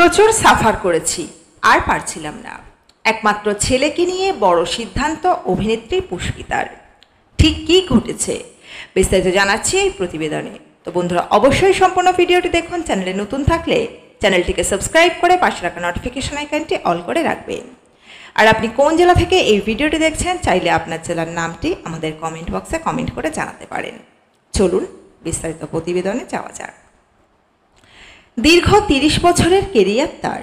প্রচুর সাফার করেছি, আর পারছিলাম না। একমাত্র ছেলেকে নিয়ে বড় সিদ্ধান্ত অভিনেত্রী পুষ্পিতার। ঠিক কী ঘটেছে বিস্তারিত জানাচ্ছি এই প্রতিবেদনে। তো বন্ধুরা, অবশ্যই সম্পূর্ণ ভিডিওটি দেখুন। চ্যানেলে নতুন থাকলে চ্যানেলটিকে সাবস্ক্রাইব করে পাশে রাখা নোটিফিকেশন আইকনটি অল করে রাখবেন। আর আপনি কোন জেলা থেকে এই ভিডিওটি দেখছেন, চাইলে আপনার জেলার নামটি আমাদের কমেন্ট বক্সে কমেন্ট করে জানাতে পারেন। চলুন বিস্তারিত প্রতিবেদনে যাওয়া যাক। দীর্ঘ 30 বছরের কেরিয়ার তার।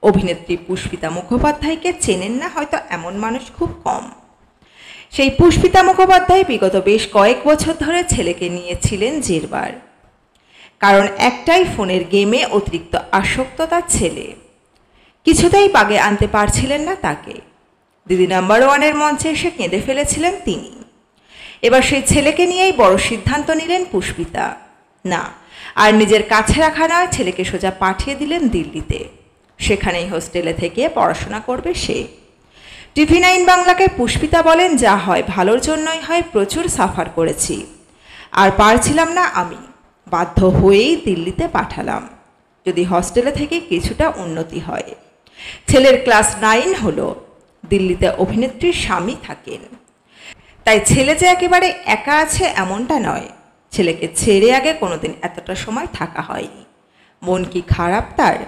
অভিনেত্রী পুষ্পিতা মুখোপাধ্যায়কে চেনেন না হয়তো এমন মানুষ খুব কম। সেই পুষ্পিতা মুখোপাধ্যায় বিগত বেশ কয়েক বছর ধরে ছেলেকে নিয়েছিলেন জেরবার। কারণ একটাই, ফোনের গেমে অতিরিক্ত আসক্ত তার ছেলে। কিছুতেই বাগে আনতে পারছিলেন না তাকে। দিদি নাম্বার ওয়ানের মঞ্চে এসে কেঁদে ফেলেছিলেন তিনি। এবার সেই ছেলেকে নিয়েই বড় সিদ্ধান্ত নিলেন পুষ্পিতা। না, আর নিজের কাছে রাখা নয়, ছেলেকে সোজা পাঠিয়ে দিলেন দিল্লিতে। সেখানেই হোস্টেলে থেকে পড়াশোনা করবে সে। TV9 বাংলাকে পুষ্পিতা বলেন, যা হয় ভালোর জন্যই হয়। প্রচুর সাফার করেছি, আর পারছিলাম না আমি। বাধ্য হয়েই দিল্লিতে পাঠালাম, যদি হস্টেলে থেকে কিছুটা উন্নতি হয়। ছেলের ক্লাস 9 হলো। দিল্লিতে অভিনেত্রীর স্বামী থাকেন। তাই ছেলে যে একেবারে একা আছে এমনটা নয়। ছেলেকে ছেড়ে আগে কোনোদিন এতটা সময় থাকা হয়নি। মন কি খারাপ তার?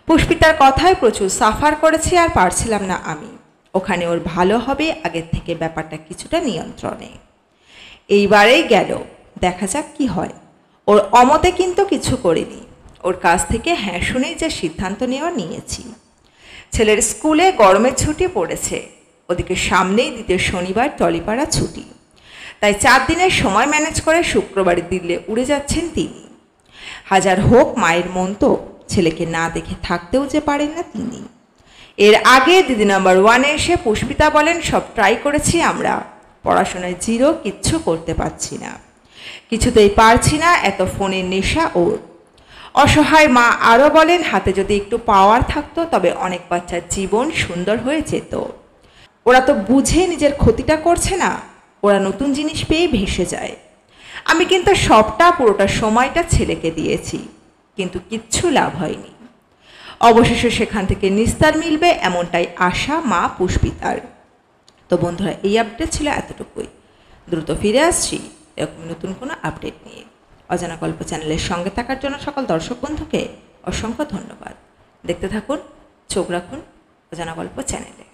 পুষ্পিতার কথায়, প্রচুর সাফার করেছি, আর পারছিলাম না আমি। ওখানে ওর ভালো হবে, আগের থেকে ব্যাপারটা কিছুটা নিয়ন্ত্রণে। এইবারেই গেল, দেখা যাক কি হয়। ওর অমতে কিন্তু কিছু করিনি। ওর কাছ থেকে হ্যাঁ শুনেই যে সিদ্ধান্ত নেওয়া নিয়েছি। ছেলের স্কুলে গরমের ছুটি পড়েছে, ওদিকে সামনেই দ্বিতীয় শনিবার টলিপাড়া ছুটি। তাই 4 দিনের সময় ম্যানেজ করে শুক্রবারে দিল্লি উড়ে যাচ্ছেন তিনি। হাজার হোক মায়ের মন তো, ছেলেকে না দেখে থাকতেও যে পারেন না তিনি। এর আগে দিদি নাম্বার ওয়ানে এসে পুষ্পিতা বলেন, সব ট্রাই করেছি আমরা, পড়াশোনায় জিরো, কিচ্ছু করতে পারছি না। কিছুতেই পারছি না, এত ফোনের নেশা ওর। অসহায় মা আরও বলেন, হাতে যদি একটু পাওয়ার থাকতো তবে অনেক বাচ্চার জীবন সুন্দর হয়ে যেত। ওরা তো বুঝে নিজের ক্ষতিটা করছে না, ওরা নতুন জিনিস পেয়ে ভেসে যায়। আমি কিন্তু পুরোটা সময়টা ছেলেকে দিয়েছি, কিন্তু কিচ্ছু লাভ হয়নি। অবশেষে সেখান থেকে নিস্তার মিলবে এমনটাই আশা মা পুষ্পিতার। তো বন্ধুরা, এই আপডেট ছিল এতটুকুই। দ্রুত ফিরে আসছি এরকম নতুন কোনো আপডেট নিয়ে। অজানা গল্প চ্যানেলের সঙ্গে থাকার জন্য সকল দর্শক বন্ধুকে অসংখ্য ধন্যবাদ। দেখতে থাকুন, চোখ রাখুন অজানা গল্প চ্যানেলে।